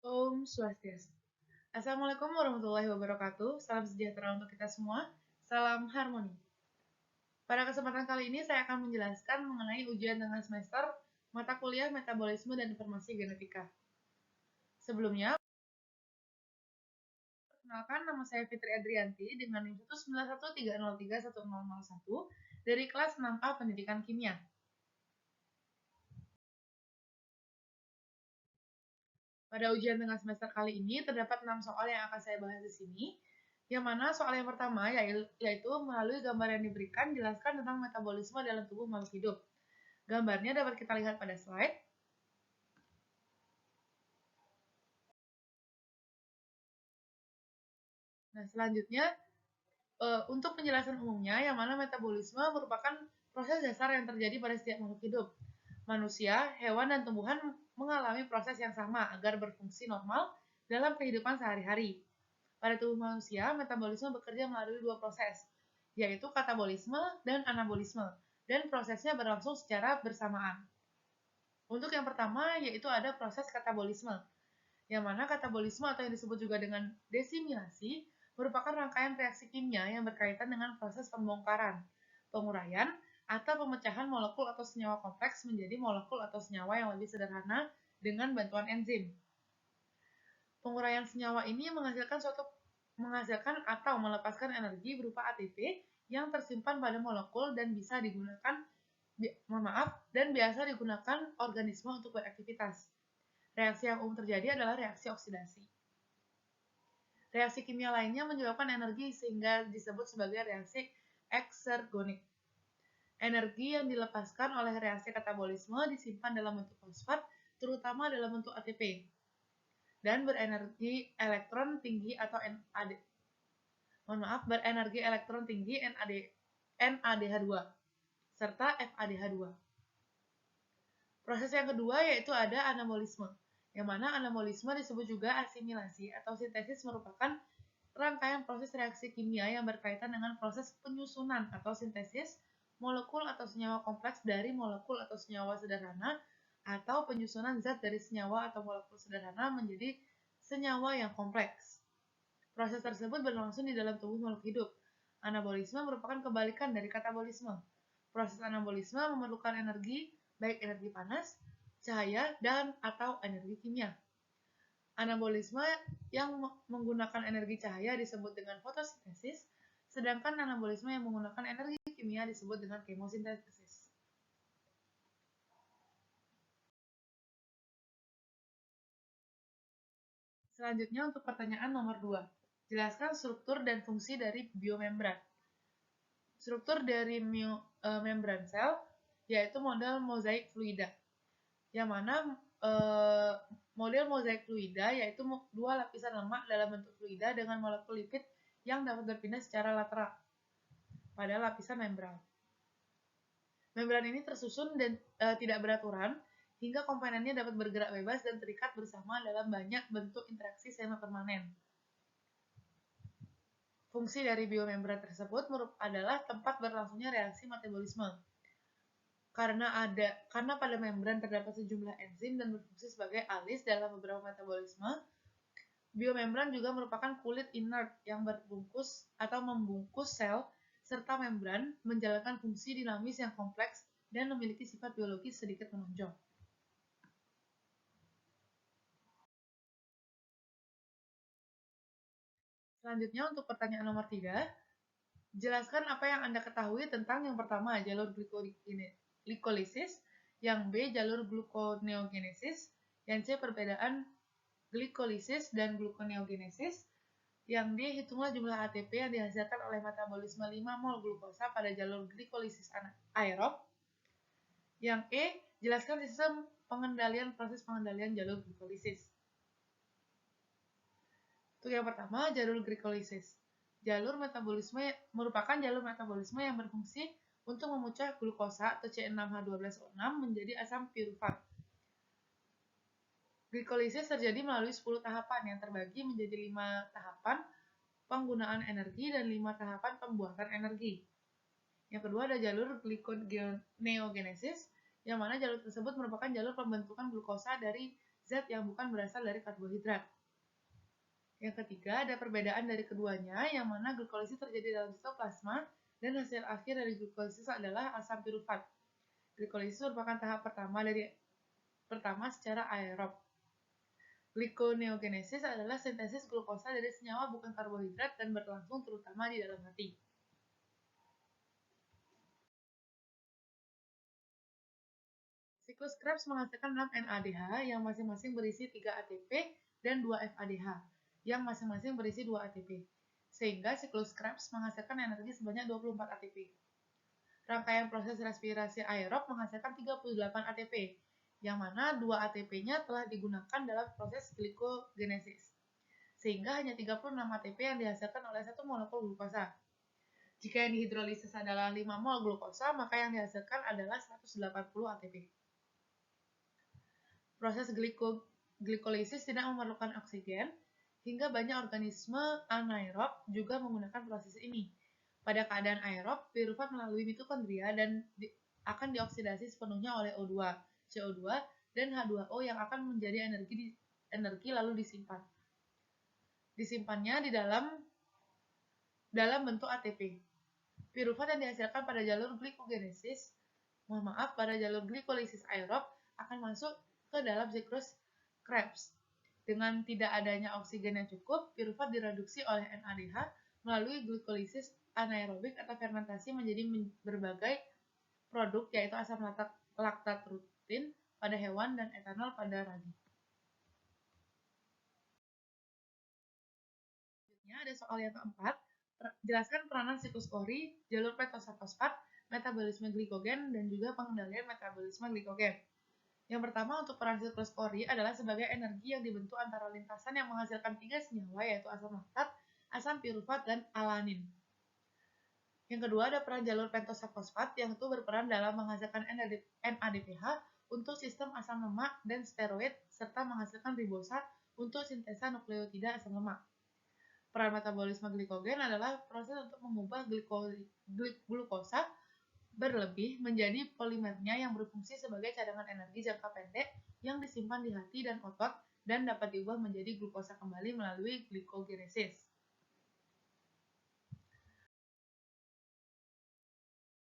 Om Swastiastu. Assalamualaikum warahmatullahi wabarakatuh. Salam sejahtera untuk kita semua. Salam harmoni. Pada kesempatan kali ini saya akan menjelaskan mengenai ujian tengah semester mata kuliah metabolisme dan informasi genetika. Sebelumnya, perkenalkan nama saya Fitri Adrianti dengan NIM 191303101 dari kelas 6A Pendidikan Kimia. Pada ujian tengah semester kali ini terdapat 6 soal yang akan saya bahas di sini. Yang mana soal yang pertama yaitu melalui gambar yang diberikan jelaskan tentang metabolisme dalam tubuh makhluk hidup. Gambarnya dapat kita lihat pada slide. Nah, selanjutnya untuk penjelasan umumnya yang mana metabolisme merupakan proses dasar yang terjadi pada setiap makhluk hidup. Manusia, hewan, dan tumbuhan mengalami proses yang sama agar berfungsi normal dalam kehidupan sehari-hari. Pada tubuh manusia, metabolisme bekerja melalui dua proses, yaitu katabolisme dan anabolisme, dan prosesnya berlangsung secara bersamaan. Untuk yang pertama, yaitu ada proses katabolisme, yang mana katabolisme atau yang disebut juga dengan desimilasi merupakan rangkaian reaksi kimia yang berkaitan dengan proses pembongkaran, penguraian, atau pemecahan molekul atau senyawa kompleks menjadi molekul atau senyawa yang lebih sederhana dengan bantuan enzim. Penguraian senyawa ini menghasilkan atau melepaskan energi berupa ATP yang tersimpan pada molekul dan bisa digunakan dan biasa digunakan organisme untuk beraktivitas. Reaksi yang umum terjadi adalah reaksi oksidasi. Reaksi kimia lainnya menyebabkan energi sehingga disebut sebagai reaksi eksergonik. Energi yang dilepaskan oleh reaksi katabolisme disimpan dalam bentuk fosfat, terutama dalam bentuk ATP, dan berenergi elektron tinggi atau berenergi elektron tinggi NADH2 serta FADH2. Proses yang kedua yaitu ada anabolisme, yang mana anabolisme disebut juga asimilasi atau sintesis merupakan rangkaian proses reaksi kimia yang berkaitan dengan proses penyusunan atau sintesis molekul atau senyawa kompleks dari molekul atau senyawa sederhana atau penyusunan zat dari senyawa atau molekul sederhana menjadi senyawa yang kompleks. Proses tersebut berlangsung di dalam tubuh makhluk hidup. Anabolisme merupakan kebalikan dari katabolisme. Proses anabolisme memerlukan energi, baik energi panas, cahaya, dan atau energi kimia. Anabolisme yang menggunakan energi cahaya disebut dengan fotosintesis, sedangkan anabolisme yang menggunakan energi kimia disebut dengan kemosintesis. Selanjutnya untuk pertanyaan nomor 2. Jelaskan struktur dan fungsi dari biomembran. Struktur dari membran sel yaitu model mozaik fluida, yang mana model mozaik fluida yaitu dua lapisan lemak dalam bentuk fluida dengan molekul lipid yang dapat berpindah secara lateral pada lapisan membran. Membran ini tersusun dan tidak beraturan hingga komponennya dapat bergerak bebas dan terikat bersama dalam banyak bentuk interaksi semi-permanen. Fungsi dari biomembran tersebut adalah tempat berlangsungnya reaksi metabolisme. Karena pada membran terdapat sejumlah enzim dan berfungsi sebagai alis dalam beberapa metabolisme, biomembran juga merupakan kulit inert yang berbungkus atau membungkus sel serta membran menjalankan fungsi dinamis yang kompleks dan memiliki sifat biologis sedikit menonjol. Selanjutnya untuk pertanyaan nomor 3, jelaskan apa yang Anda ketahui tentang yang pertama jalur glikolisis, yang B jalur gluconeogenesis, yang C perbedaan glikolisis dan gluconeogenesis, yang D hitunglah jumlah ATP yang dihasilkan oleh metabolisme 5 mol glukosa pada jalur glikolisis aerob, yang E jelaskan sistem proses pengendalian jalur glikolisis. Untuk yang pertama, jalur glikolisis. Jalur metabolisme merupakan jalur metabolisme yang berfungsi untuk memecah glukosa atau C6H12O6 menjadi asam pirufat. Glikolisis terjadi melalui 10 tahapan yang terbagi menjadi 5 tahapan penggunaan energi dan 5 tahapan pembuatan energi. Yang kedua ada jalur gluconeogenesis, yang mana jalur tersebut merupakan jalur pembentukan glukosa dari zat yang bukan berasal dari karbohidrat. Yang ketiga, ada perbedaan dari keduanya, yang mana glikolisis terjadi dalam sitoplasma, dan hasil akhir dari glikolisis adalah asam pirufat. Glikolisis merupakan tahap pertama secara aerob. Glikoneogenesis adalah sintesis glukosa dari senyawa bukan karbohidrat dan berlangsung terutama di dalam hati. Siklus Krebs menghasilkan 6 NADH yang masing-masing berisi 3 ATP dan 2 FADH yang masing-masing berisi 2 ATP. Sehingga siklus Krebs menghasilkan energi sebanyak 24 ATP. Rangkaian proses respirasi aerob menghasilkan 38 ATP, yang mana 2 ATP-nya telah digunakan dalam proses glikogenesis. Sehingga hanya 36 ATP yang dihasilkan oleh satu molekul glukosa. Jika yang dihidrolisis adalah 5 mol glukosa, maka yang dihasilkan adalah 180 ATP. Proses glikolisis tidak memerlukan oksigen, hingga banyak organisme anaerob juga menggunakan proses ini. Pada keadaan aerob, pirufat melalui mitokondria dan akan dioksidasi sepenuhnya oleh O2, CO2, dan H2O yang akan menjadi energi lalu disimpan. Disimpannya di dalam bentuk ATP. Pirufat yang dihasilkan pada jalur pada jalur glikolisis aerob akan masuk ke dalam siklus Krebs. Dengan tidak adanya oksigen yang cukup, pirufat direduksi oleh NADH melalui glikolisis anaerobik atau fermentasi menjadi berbagai produk, yaitu asam laktat rutin pada hewan dan etanol pada ragi. Selanjutnya ada soal yang keempat. Jelaskan peranan siklus Cori, jalur pentosafosfat, metabolisme glikogen, dan juga pengendalian metabolisme glikogen. Yang pertama, untuk peran siklus Cori adalah sebagai energi yang dibentuk antara lintasan yang menghasilkan 3 senyawa, yaitu asam laktat, asam pirufat, dan alanin. Yang kedua, ada peran jalur pentosafosfat yang itu berperan dalam menghasilkan NADPH untuk sistem asam lemak dan steroid, serta menghasilkan ribosa untuk sintesa nukleotida asam lemak. Peran metabolisme glikogen adalah proses untuk mengubah glukosa berlebih menjadi polimernya yang berfungsi sebagai cadangan energi jangka pendek yang disimpan di hati dan otot dan dapat diubah menjadi glukosa kembali melalui glikogenesis.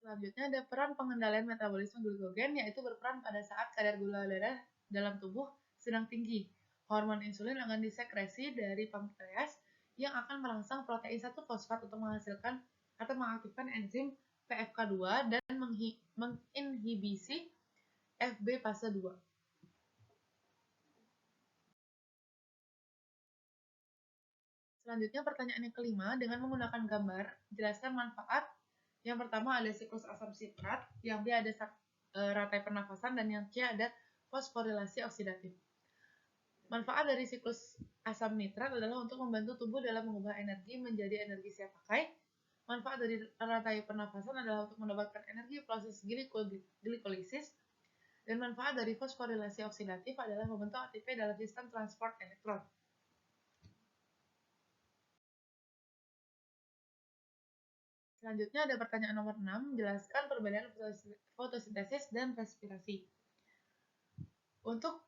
Selanjutnya ada peran pengendalian metabolisme glikogen, yaitu berperan pada saat kadar gula darah dalam tubuh sedang tinggi. Hormon insulin akan disekresi dari pankreas yang akan merangsang protein 1-fosfat untuk menghasilkan atau mengaktifkan enzim PFK2 dan menginhibisi FB fase 2. Selanjutnya pertanyaan yang kelima, dengan menggunakan gambar, jelaskan manfaat. Yang pertama ada siklus asam sitrat, yang B ada rantai pernafasan, dan yang C ada fosforilasi oksidatif. Manfaat dari siklus asam nitrat adalah untuk membantu tubuh dalam mengubah energi menjadi energi siap pakai. Manfaat dari rantai pernafasan adalah untuk mendapatkan energi proses glikolisis. Dan manfaat dari fosforilasi oksidatif adalah membentuk ATP dalam sistem transport elektron. Selanjutnya ada pertanyaan nomor 6, jelaskan perbedaan fotosintesis dan respirasi. Untuk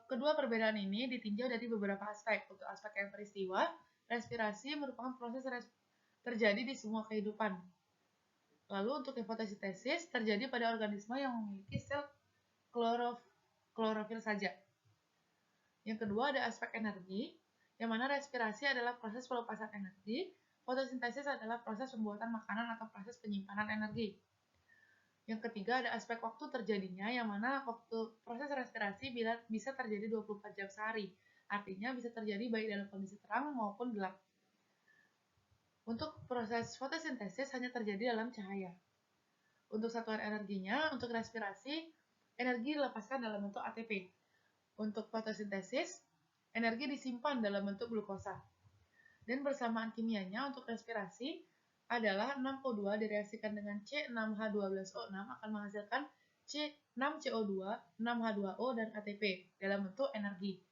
kedua perbedaan ini ditinjau dari beberapa aspek. Untuk aspek yang peristiwa, respirasi merupakan proses terjadi di semua kehidupan. Lalu untuk fotosintesis terjadi pada organisme yang memiliki sel klorofil saja. Yang kedua ada aspek energi, yang mana respirasi adalah proses pelepasan energi, fotosintesis adalah proses pembuatan makanan atau proses penyimpanan energi. Yang ketiga ada aspek waktu terjadinya, yang mana waktu proses respirasi bisa terjadi 24 jam sehari. Artinya bisa terjadi baik dalam kondisi terang maupun gelap. Untuk proses fotosintesis hanya terjadi dalam cahaya. Untuk satuan energinya, untuk respirasi, energi dilepaskan dalam bentuk ATP. Untuk fotosintesis, energi disimpan dalam bentuk glukosa. Dan bersamaan kimianya untuk respirasi adalah 6O2 direaksikan dengan C6H12O6 akan menghasilkan C6CO2, 6H2O, dan ATP dalam bentuk energi.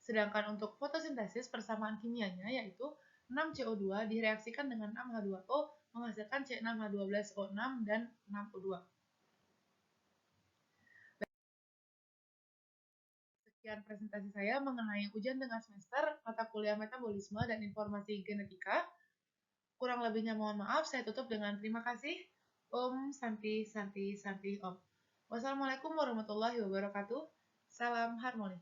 Sedangkan untuk fotosintesis persamaan kimianya yaitu 6CO2 direaksikan dengan 6H2O menghasilkan C6H12O6 dan 6O2. Sekian presentasi saya mengenai ujian tengah semester, mata kuliah metabolisme dan informasi genetika. Kurang lebihnya mohon maaf, saya tutup dengan terima kasih. Om Santi Santi Santi Om. Wassalamualaikum warahmatullahi wabarakatuh. Salam harmoni.